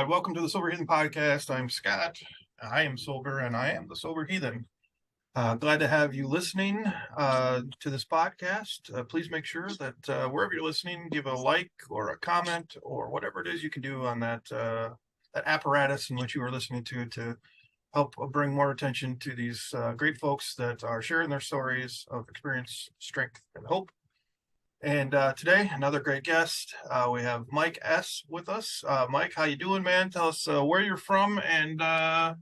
Welcome to the Sober Heathen Podcast. I'm Scott. I am sober, and I am the Sober Heathen. Glad to have you listening to this podcast. Please make sure that wherever you're listening, give a like or a comment or whatever it is you can do on that apparatus in which you are listening to help bring more attention to these great folks that are sharing their stories of experience, strength, and hope. And today, another great guest. We have Mike S. with us. Mike, how you doing, man? Tell us where you're from and a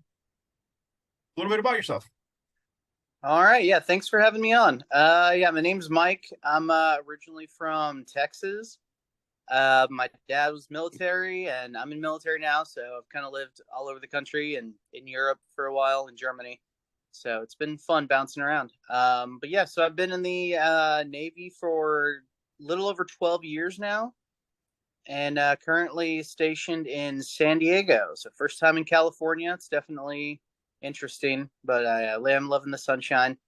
little bit about yourself. All right. Yeah. Thanks for having me on. My name's Mike. I'm originally from Texas. My dad was military and I'm in military now. So I've kind of lived all over the country and in Europe for a while, in Germany. So it's been fun bouncing around. So I've been in the Navy for a little over 12 years now and currently stationed in San Diego. So first time in California. It's definitely interesting, but I am loving the sunshine.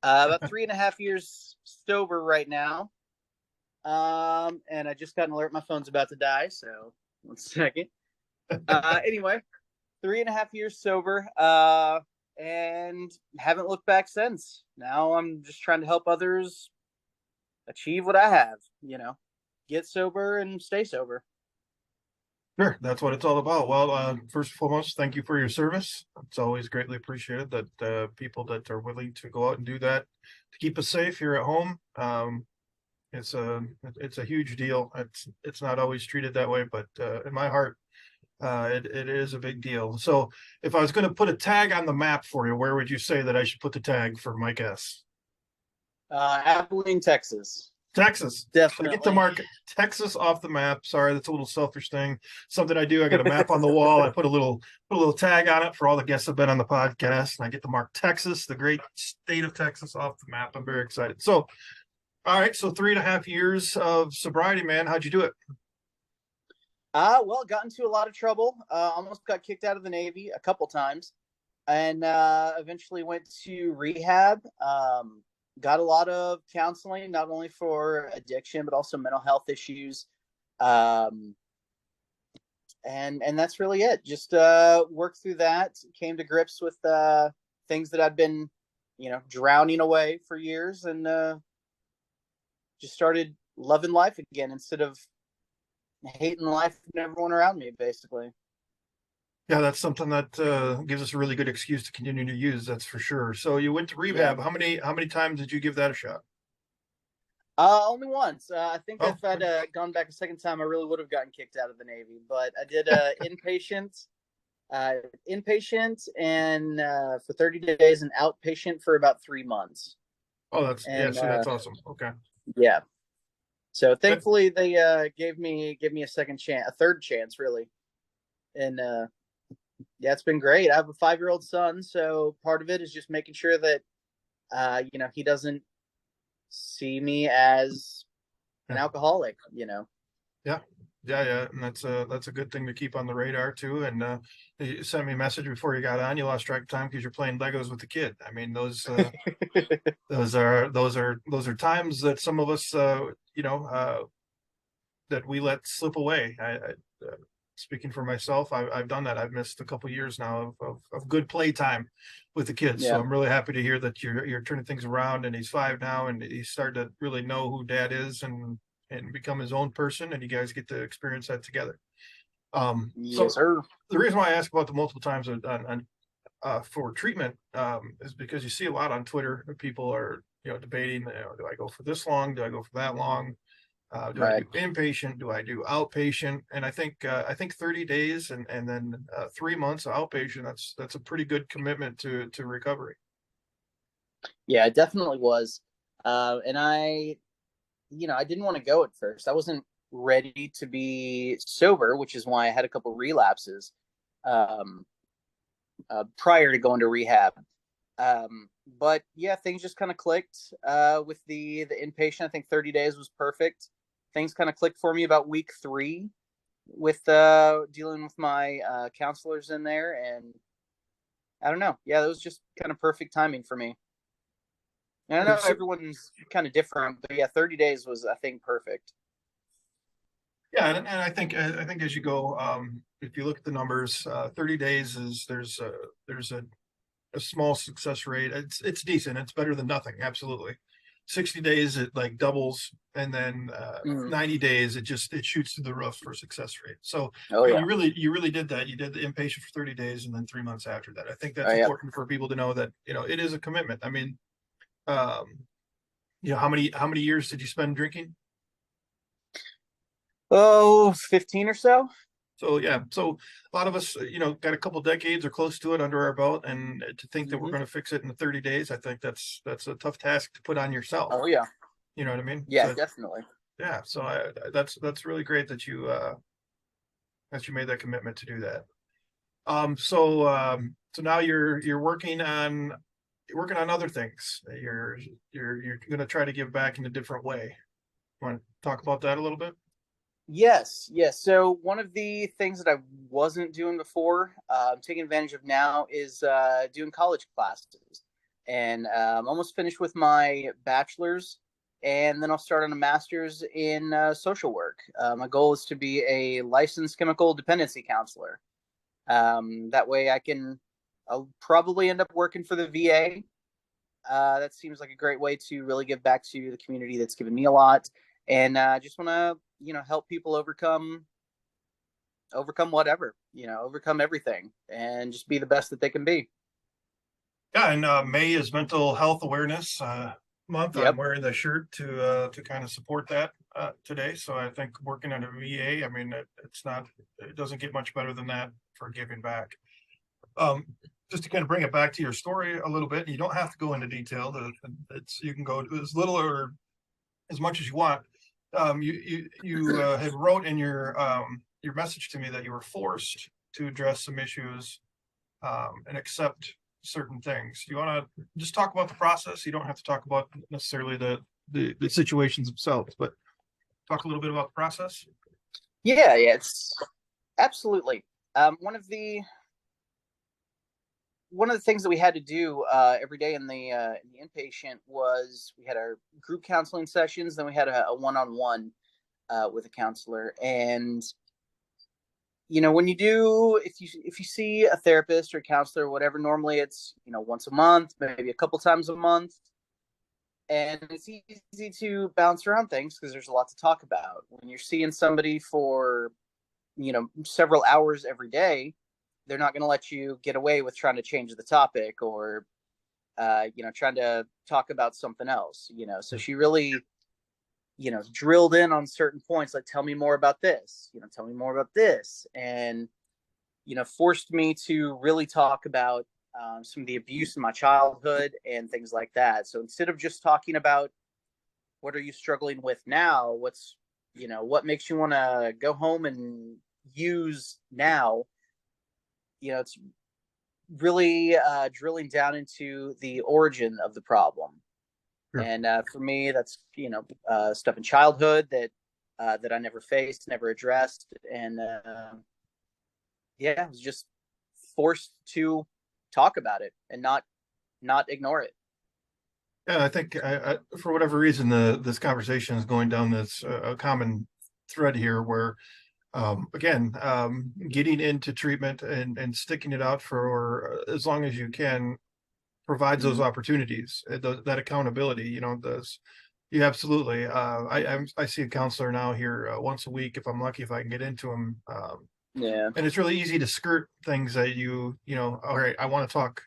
About 3.5 years sober right now. And I just got an alert my phone's about to die. So 1 second. Anyway, 3.5 years sober. And haven't looked back since. Now I'm just trying to help others achieve what I have, get sober and stay sober. Sure, that's what it's all about. Well, first and foremost, thank you for your service. It's always greatly appreciated that people that are willing to go out and do that to keep us safe here at home. It's a huge deal. It's not always treated that way, but in my heart, it is a big deal. So if I was going to put a tag on the map for you, where would you say that I should put the tag for Mike S? Abilene, Texas. Texas. Definitely. I get to mark Texas off the map. Sorry, that's a little selfish thing. Something I do. I got a map on the wall. I put a little tag on it for all the guests that have been on the podcast, and I get to mark Texas, the great state of Texas, off the map. I'm very excited. So, all right. So 3.5 years of sobriety, man. How'd you do it? Got into a lot of trouble. Almost got kicked out of the Navy a couple times, and eventually went to rehab. Got a lot of counseling, not only for addiction but also mental health issues. And that's really it. Just worked through that. Came to grips with things that I'd been, drowning away for years, and just started loving life again instead of hating life and everyone around me, basically. Yeah, that's something that gives us a really good excuse to continue to use. That's for sure. So you went to rehab. Yeah. How many times did you give that a shot? Only once. I think if I'd gone back a second time, I really would have gotten kicked out of the Navy. But I did inpatient, and for 30 days, and outpatient for about 3 months. Oh, that's awesome. Okay. Yeah. So thankfully they gave me a second chance, a third chance, really. And it's been great. I have a 5-year-old son, so part of it is just making sure that he doesn't see me as an alcoholic. Yeah, and that's a good thing to keep on the radar too. And you sent me a message before you got on. You lost track of time because you're playing Legos with the kid. I mean, those those are times that some of us that we let slip away. Speaking for myself, I've done that. I've missed a couple of years now of good play time with the kids. Yeah. So I'm really happy to hear that you're turning things around, and he's 5 now, and he's starting to really know who Dad is and become his own person, and you guys get to experience that together. Yes, sir. The reason why I ask about the multiple times for treatment is because you see a lot on Twitter. People are debating, do I go for this long? Do I go for that long? Do I do inpatient? Do I do outpatient? And I think 30 days and then 3 months of outpatient. That's a pretty good commitment to recovery. Yeah, it definitely was. And I didn't want to go at first. I wasn't ready to be sober, which is why I had a couple relapses prior to going to rehab. But yeah, things just kind of clicked with the inpatient. I think 30 days was perfect. Things kind of clicked for me about week 3 with dealing with my counselors in there. And I don't know. Yeah, that was just kind of perfect timing for me. And I know everyone's kind of different, but yeah, 30 days was, I think, perfect. Yeah, and I think as you go, if you look at the numbers, 30 days is there's a small success rate. It's decent. It's better than nothing. Absolutely. 60 days it like doubles, and then Mhm. 90 days it shoots through the roof for success rate. So Oh yeah. you really did that. You did the inpatient for 30 days and then 3 months after that. I think Oh that's yeah. important for people to know that it is a commitment. I mean, um, how many years did you spend drinking? Oh, 15 or so. So yeah, so a lot of us, got a couple decades or close to it under our belt, and to think that we're Hmm. going to fix it in 30 days, I think that's a tough task to put on yourself. Oh yeah. You know what I mean? Yeah, So definitely. yeah, so that's really great that you made that commitment to do that. So now you're working on other things. You're going to try to give back in a different way. Want to talk about that a little bit? Yes, yes. So one of the things that I wasn't doing before, I'm taking advantage of now, is doing college classes, and almost finished with my bachelor's, and then I'll start on a master's in social work. My goal is to be a licensed chemical dependency counselor. That way, I'll probably end up working for the VA. That seems like a great way to really give back to the community that's given me a lot, and just want to help people overcome whatever, overcome everything, and just be the best that they can be. Yeah, and May is Mental Health Awareness Month. I'm Yep. wearing the shirt to kind of support that today. So I think working at a VA, I mean, it doesn't get much better than that for giving back. Um, just to kind of bring it back to your story a little bit, you don't have to go into detail. You can go as little or as much as you want. You had wrote in your message to me that you were forced to address some issues and accept certain things. You want to just talk about the process? You don't have to talk about necessarily the situations themselves, but talk a little bit about the process. Yeah, yeah, it's absolutely one of the things that we had to do every day in the inpatient was we had our group counseling sessions, then we had a one-on-one with a counselor. And when you do, if you see a therapist or a counselor or whatever, normally it's once a month, maybe a couple times a month, and it's easy to bounce around things because there's a lot to talk about. When you're seeing somebody for several hours every day, they're not going to let you get away with trying to change the topic or trying to talk about something else. So she really drilled in on certain points, like tell me more about this, tell me more about this, and forced me to really talk about some of the abuse in my childhood and things like that. So instead of just talking about what are you struggling with now, what makes you want to go home and use now, it's really drilling down into the origin of the problem. Sure. And for me, that's stuff in childhood that I never faced, never addressed, and yeah, I was just forced to talk about it and not ignore it. Yeah, I think for whatever reason, this conversation is going down this a common thread here, where again, getting into treatment and sticking it out for as long as you can provides those Mm-hmm. opportunities, that accountability. You absolutely. I see a counselor now here once a week if I'm lucky, if I can get into them. Yeah. And it's really easy to skirt things that all right, I want to talk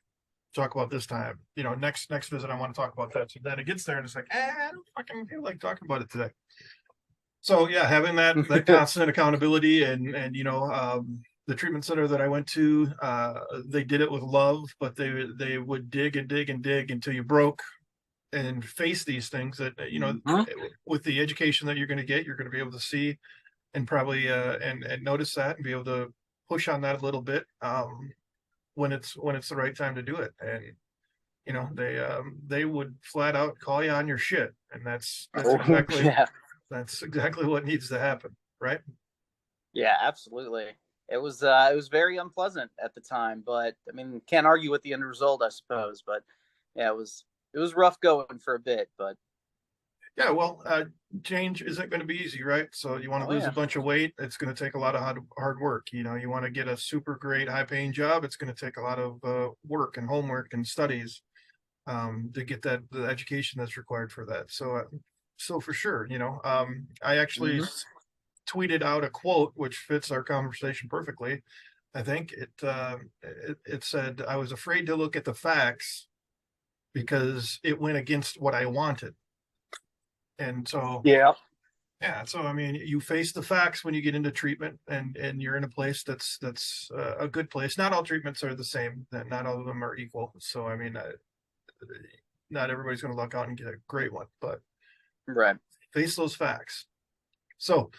about this time. Next visit I want to talk about that. So then it gets there and it's like, I don't fucking feel like talking about it today. So yeah, having that constant accountability and the treatment center that I went to, they did it with love, but they would dig and dig and dig until you broke and face these things that Mm-hmm. with the education that you're going to get, you're going to be able to see and probably and notice that and be able to push on that a little bit when it's the right time to do it. And they would flat out call you on your shit, and Oh, yeah. that's exactly what needs to happen, right? Yeah, absolutely. It was very unpleasant at the time, but I mean, can't argue with the end result, I suppose. But yeah, it was rough going for a bit, but Yeah, well, change isn't going to be easy, right? So you want to Oh lose a yeah. bunch of weight. It's going to take a lot of hard work. You want to get a super great, high paying job. It's going to take a lot of work and homework and studies to get the education that's required for that. So for sure, I actually Hmm. tweeted out a quote which fits our conversation perfectly. I think it said, "I was afraid to look at the facts because it went against what I wanted." And so, Yeah. yeah, so I mean, you face the facts when you get into treatment, and you're in a place that's a good place. Not all treatments are the same. That not all of them are equal. So I mean, not everybody's going to luck out and get a great one, but Right. face those facts. So,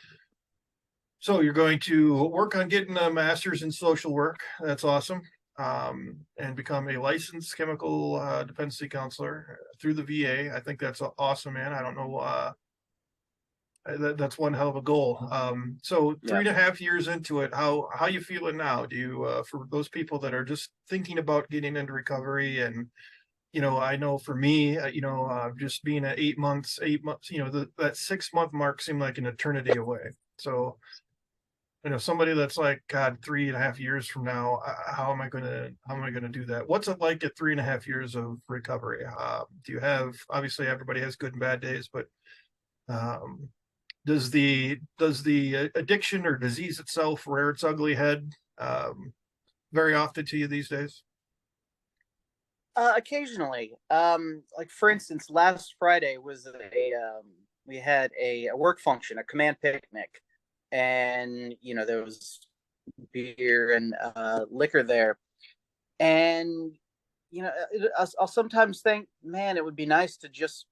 so you're going to work on getting a master's in social work. That's awesome. And become a licensed chemical dependency counselor through the VA. I think that's awesome, man. I don't know. That's one hell of a goal. So Yeah. 3.5 years into it, how you feeling now? Do you for those people that are just thinking about getting into recovery, and I know for me, just being at 8 months, that 6 month mark seemed like an eternity away. So somebody that's like, God, 3.5 years from now, how am I gonna do that? What's it like at 3.5 years of recovery? Do you have, obviously everybody has good and bad days, but um, does the addiction or disease itself rear its ugly head very often to you these days? Occasionally, like for instance, last Friday was we had a work function, a command picnic, and there was beer and liquor there, and I'll sometimes think, man, it would be nice to just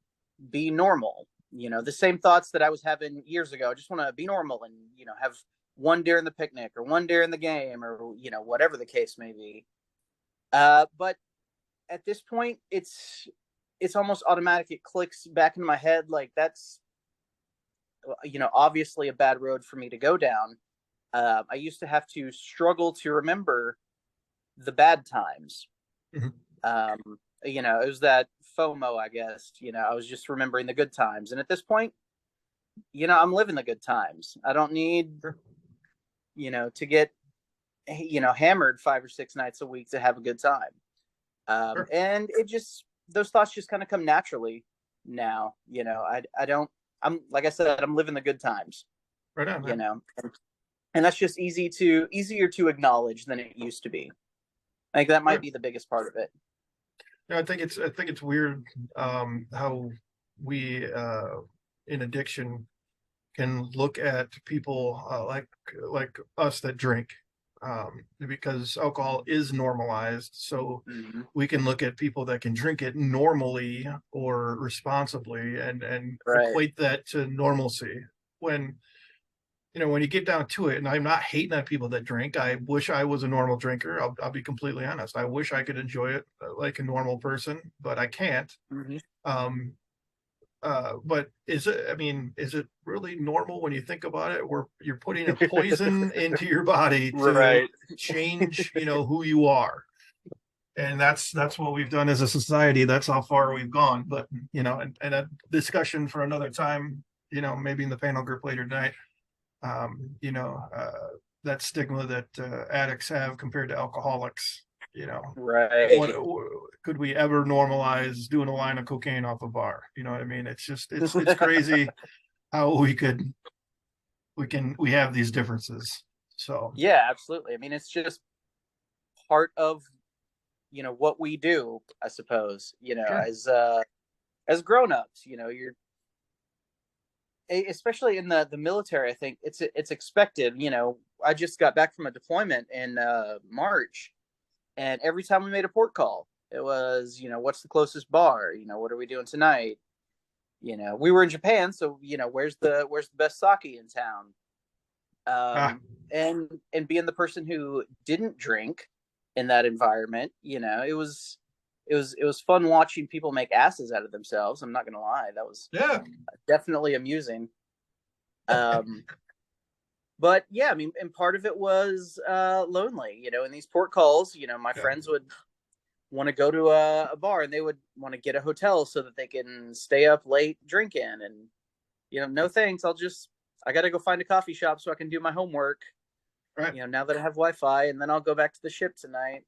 be normal. The same thoughts that I was having years ago. I just want to be normal and have one deer in the picnic or one deer in the game or whatever the case may be. But at this point, it's almost automatic. It clicks back in my head like that's obviously a bad road for me to go down. I used to have to struggle to remember the bad times. Mhm. It was that FOMO, I guess. I was just remembering the good times, and at this point, I'm living the good times. I don't need Sure. to get hammered 5 or 6 nights a week to have a good time. Sure. And those thoughts just kind of come naturally now. I don't. I'm like I said, I'm living the good times. Right on, man. And that's just easier to acknowledge than it used to be. I think that might Sure. be the biggest part of it. I think it's weird how we in addiction can look at people like us that drink, because alcohol is normalized. So Mm-hmm. we can look at people that can drink it normally or responsibly and Right. equate that to normalcy. When when you get down to it, and I'm not hating on people that drink. I wish I was a normal drinker. I'll be completely honest. I wish I could enjoy it like a normal person, but I can't. Mm-hmm. Um, but I mean, is it really normal when you think about it, where you're putting a poison into your body to Right. change, who you are? And that's what we've done as a society. That's how far we've gone. But, and a discussion for another time, maybe in the panel group later tonight, that stigma that addicts have compared to alcoholics, what Right. could we ever normalize doing a line of cocaine off a bar? You know what I mean? It's crazy how we have these differences. So Yeah, absolutely. I mean, it's just part of what we do, I suppose. sure. As grown-ups, you're especially in the military. I think it's expected. I just got back from a deployment in March, and every time we made a port call, it was what's the closest bar? What are we doing tonight? We were in Japan, so where's the best sake in town? Ah, And being the person who didn't drink in that environment, it was fun watching people make asses out of themselves. I'm not gonna lie, that was yeah. definitely amusing. Um, but yeah, I mean, and part of it was lonely. In these port calls, my Yeah. friends would want to go to a bar, and they would want to get a hotel so that they can stay up late drinking. And, no thanks. I got to go find a coffee shop so I can do my homework, Right. now that I have Wi-Fi, and then I'll go back to the ship tonight.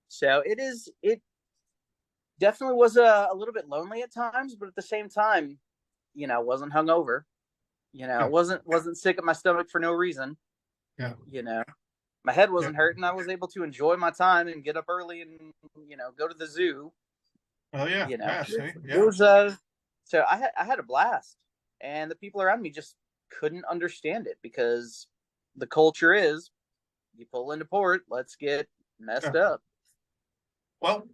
So it definitely was a little bit lonely at times, but at the same time, wasn't hungover. Yeah. Wasn't sick at my stomach for no reason. Yeah. My head wasn't hurting. I was able to enjoy my time and get up early and go to the zoo. Oh yeah. Yeah. See? It was so I had a blast, and the people around me just couldn't understand it because the culture is you pull into port, let's get messed up. Well,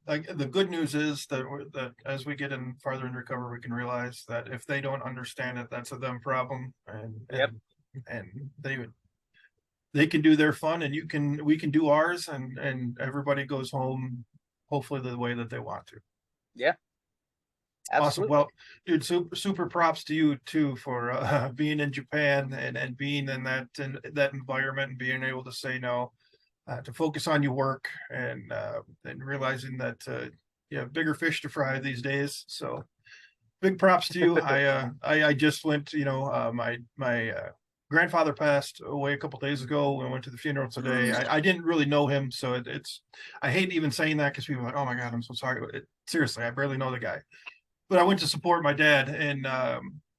like the good news is that as we get in farther in recovery, we can realize that if they don't understand it, that's a them problem, and they can do their fun, and we can do ours, and everybody goes home hopefully the way that they want to. Yeah. Absolutely. Awesome. Well, dude, super props to you too for being in Japan and being in that environment and being able to say no. To focus on your work and realizing that you have bigger fish to fry these days. So big props to you. I just went, my grandfather passed away a couple of days ago. I went to the funeral today. I didn't really know him, so I hate even saying that because people are like, oh my God, I'm so sorry. Seriously, I barely know the guy. But I went to support my dad, and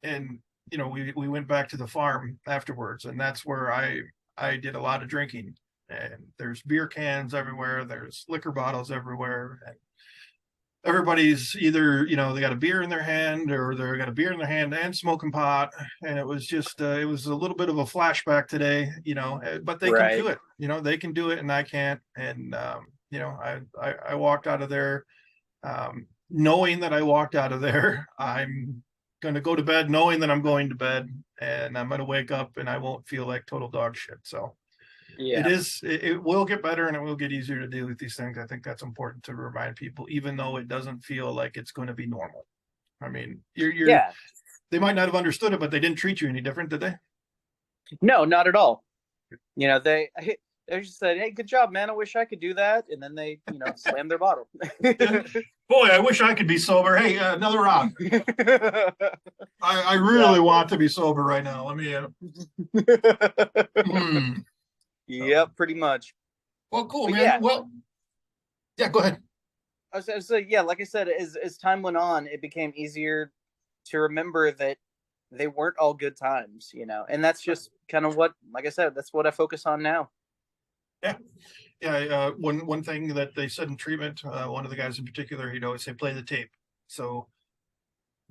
we went back to the farm afterwards, and that's where I did a lot of drinking. And there's beer cans everywhere, there's liquor bottles everywhere, and everybody's either they got a beer in their hand, or they got a beer in their hand and smoking pot. And it was just it was a little bit of a flashback today, but they can do it. They can do it, and I can't. And I walked out of there knowing that I walked out of there. I'm going to go to bed knowing that I'm going to bed, and I'm going to wake up and I won't feel like total dog shit. So yeah, it will get better, and it will get easier to deal with these things. I think that's important to remind people, even though it doesn't feel like it's going to be normal. I mean, they might not have understood it, but they didn't treat you any different, did they? No, not at all. They just said, "Hey, good job, man. I wish I could do that." And then they, slammed their bottle. Boy, I wish I could be sober. Hey, another round. I really want to be sober right now. Let me. Yep, pretty much. Well, cool, man. Yeah. Well, yeah, go ahead. I was yeah, like I said, as time went on, it became easier to remember that they weren't all good times, and that's just kind of what, like I said, that's what I focus on now. Yeah. One thing that they said in treatment, one of the guys in particular, he'd always say, play the tape. So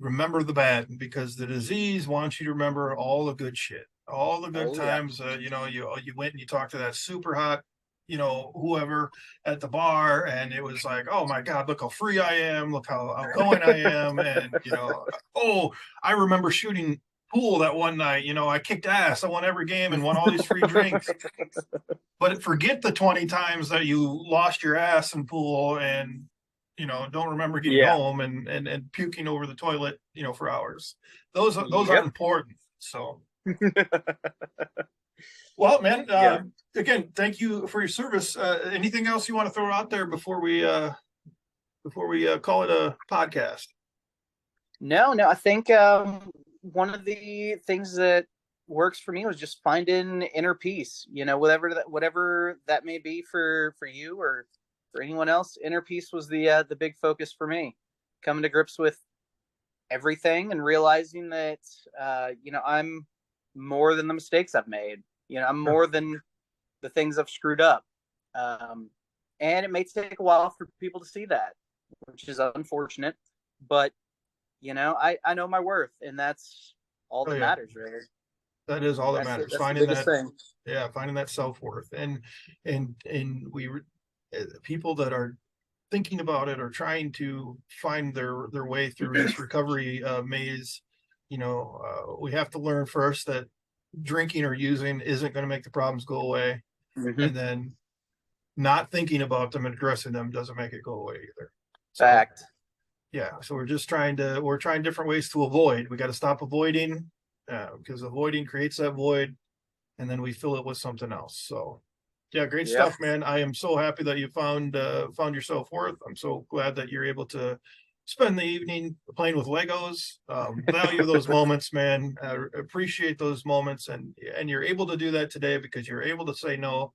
remember the bad, because the disease wants you to remember all the good shit, all the good times. Yeah. You went and you talked to that super hot, whoever at the bar, and it was like, oh my God, look how free I am, look how outgoing I am. And oh, I remember shooting pool that one night, I kicked ass, I won every game and won all these free drinks. But forget the 20 times that you lost your ass in pool and don't remember getting home and puking over the toilet, for hours. Those are important. So well, man, again, thank you for your service. Anything else you want to throw out there before we call it a podcast? No, I think one of the things that works for me was just finding inner peace, whatever that may be for you or for anyone else. Inner peace was the big focus for me, coming to grips with everything and realizing that I'm more than the mistakes I've made. I'm more than the things I've screwed up. And it may take a while for people to see that, which is unfortunate, but I know my worth, and that's all that matters, really. That is all that matters. That's finding that thing. Yeah, finding that self-worth. And people that are thinking about it or trying to find their way through this recovery maze, we have to learn first that drinking or using isn't going to make the problems go away. Mm-hmm. And then not thinking about them and addressing them doesn't make it go away either. Fact. Yeah. So we're trying different ways to avoid. We got to stop avoiding, because avoiding creates that void, and then we fill it with something else. So Yeah, great Yep. stuff, man. I am so happy that you found your self-worth. I'm so glad that you're able to spend the evening playing with Legos. Value those moments, man. Appreciate those moments, and you're able to do that today because you're able to say no.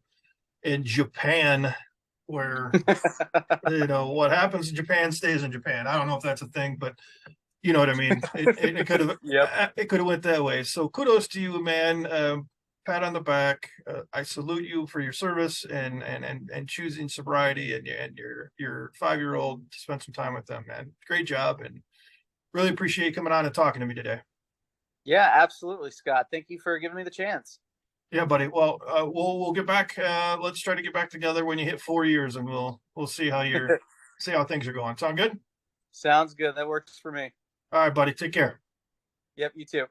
In Japan, where what happens in Japan stays in Japan. I don't know if that's a thing, but you know what I mean. It could have Yep. it could have went that way. So kudos to you, man. Pat on the back. I salute you for your service and choosing sobriety and your 5-year-old to spend some time with them, man. Great job, and really appreciate you coming on and talking to me today. Yeah, absolutely, Scott. Thank you for giving me the chance. Yeah, buddy. Well, we'll get back. Let's try to get back together when you hit 4 years, and we'll see how see how things are going. Sound good? Sounds good. That works for me. All right, buddy. Take care. Yep, you too.